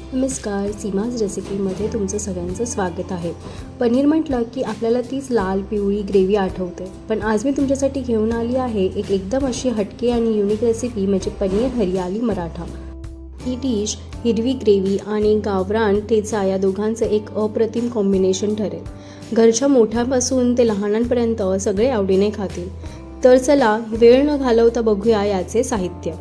नमस्कार, सीमाज रेसिपीमध्ये तुमचं सगळ्यांचं स्वागत आहे। पनीर म्हटलं की आपल्याला तीच लाल पिवळी ग्रेव्ही आठवते, पण आज मी तुमच्यासाठी घेऊन आली आहे एकदम अशी हटके आणि युनिक रेसिपी म्हणजे पनीर हरियाली मराठा। ही डिश हिरवी ग्रेव्ही आणि गावरान ठेचा या दोघांचं एक अप्रतिम कॉम्बिनेशन ठरेल। घरच्या मोठ्यापासून ते लहानांपर्यंत सगळे आवडीने खातील। तर चला वेळ न घालवता बघूया याचे साहित्य।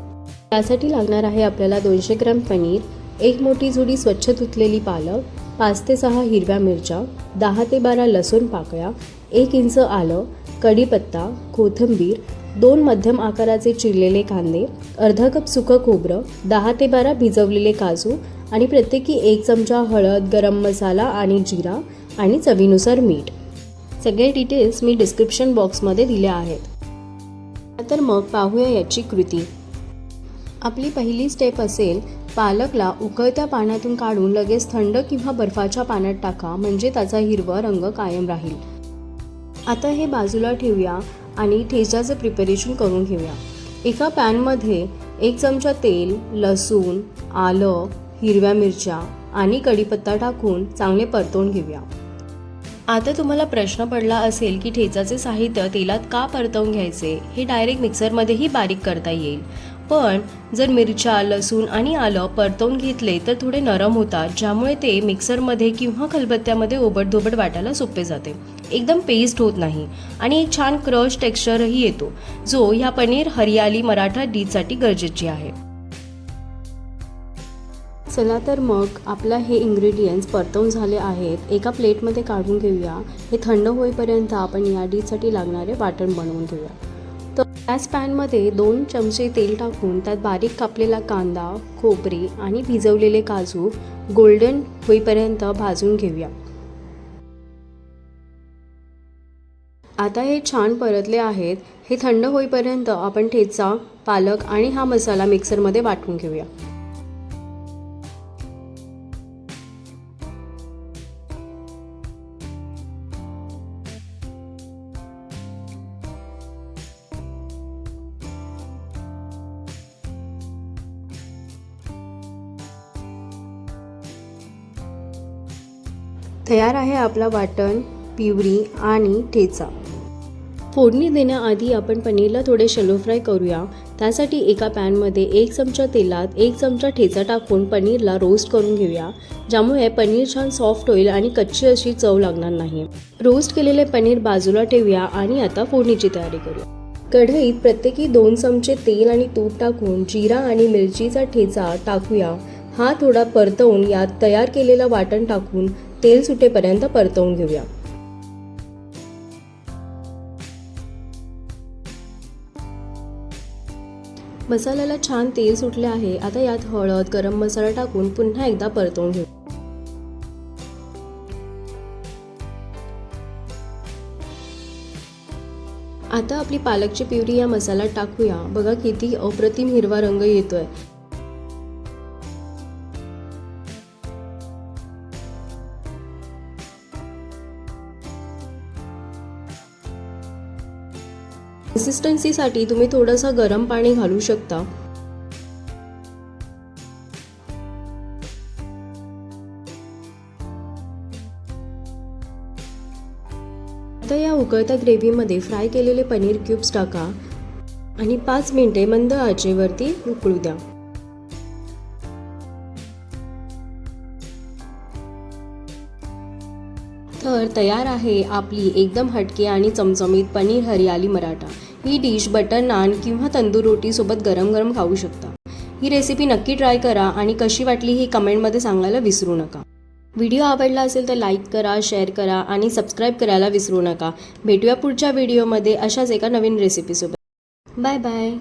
त्यासाठी लागणार आहे आपल्याला 200 ग्रॅम पनीर, एक मोठी जुडी स्वच्छ धुतलेली पालक, 5 ते 6 हिरव्या मिरच्या, 10 ते 12 लसूण पाकळ्या, 1 इंच आलं, कढीपत्ता, कोथिंबीर, 2 मध्यम आकाराचे चिरलेले कांदे, अर्धा कप सुकं खोबरं, 10 ते 12 भिजवलेले काजू आणि प्रत्येकी 1 चमचा हळद, गरम मसाला आणि जिरा आणि चवीनुसार मीठ। सगळे डिटेल्स मी डिस्क्रिप्शन बॉक्समध्ये दिले आहेत। तर मग पाहूया याची कृती। आपली पहिली स्टेप असेल, पालकला उकळत्या पाण्यातून काढून लगेच थंड किंवा बर्फाच्या पाण्यात टाका, म्हणजे त्याचा हिरवा रंग कायम राहील। आता हे बाजूला ठेवूया आणि ठेच्याचं प्रिपरेशन करून घेऊया। एका पॅनमध्ये 1 चमचा तेल, लसूण, आलं, हिरव्या मिरच्या आणि कढीपत्ता टाकून चांगले परतवून घेऊया। आता तुम्हाला प्रश्न पडला असेल की ठेचाचे साहित्य तेलात का परतवून घ्यायचे, हे डायरेक्ट मिक्सरमध्येही बारीक करता येईल। पण जर मिरच्या, लसूण आणि आलं परतवून घेतले तर थोडे नरम होतात, ज्यामुळे ते मिक्सरमध्ये किंवा खलबत्त्यामध्ये ओबडधोबड वाटायला सोपे जाते। एकदम पेस्ट होत नाही आणि एक छान क्रश टेक्स्चरही येतो, जो ह्या पनीर हरियाली मराठा डिशसाठी गरजेची आहे। चला तर मग आपला हे इंग्रेडियंट्स परतवून झाले आहेत, एका प्लेटमध्ये काढून घेऊया। हे थंड होईपर्यंत आपण या डिशसाठी लागणारे वाटण बनवून घेऊया। तर त्याच पॅनमध्ये 2 चमचे तेल टाकून त्यात बारीक कापलेला कांदा, खोबरे आणि भिजवलेले काजू गोल्डन होईपर्यंत भाजून घेऊया। आता हे छान परतले आहेत। हे थंड होईपर्यंत आपण ठेचा, पालक आणि हा मसाला मिक्सरमध्ये वाटून घेऊया। तयार आहे आपला वाटण, प्युरी आणि ठेचा। फोडणी देण्याआधी आपण पनीरला थोडे शॅलो फ्राय करूया। त्यासाठी एका पॅनमध्ये 1 चमचा तेलात 1 चमचा ठेचा टाकून पनीरला रोस्ट करून घेऊया, ज्यामुळे पनीर छान सॉफ्ट होईल आणि कच्ची अशी चव लागणार नाही। रोस्ट केलेले पनीर बाजूला ठेवूया आणि आता फोडणीची तयारी करूया। कढईत प्रत्येकी 2 चमचे तेल आणि तूप टाकून जिरा आणि मिरचीचा ठेचा टाकूया। हा थोडा परतवून यात तयार केलेलं वाटण टाकून तेल सुटेपर्यंत परतवून घेऊया। मसाल्याला छान तेल सुटले आहे। आता यात हळद, गरम मसाला टाकून पुन्हा एकदा परतवून घेऊ। आता आपली पालकची प्युरी या मसाल्यात टाकूया। बघा किती अप्रतिम हिरवा रंग येतोय। कन्सिस्टन्सीसाठी तुम्ही थोडंसं गरम पाणी घालू शकता। आता या उकळत्या ग्रेव्हीमध्ये फ्राय केलेले पनीर क्यूब्स टाका आणि 5 मिनिटे मंद आचेवरती उकळू द्या। तर तयार आहे आपली एकदम हटके आणि चमचमीत पनीर हरियाली मराठा। ही डिश बटर नान किंवा तंदूर रोटी सोबत गरम गरम खाऊ शकता। ही रेसिपी नक्की ट्राय करा आणि कशी वाटली ही कमेंटमध्ये सांगायला विसरू नका। व्हिडिओ आवडला असेल तर लाईक करा, शेअर करा आणि सबस्क्राईब करायला विसरू नका। भेटूया पुढच्या व्हिडिओमध्ये अशाच एका नवीन रेसिपीसोबत। Bye bye.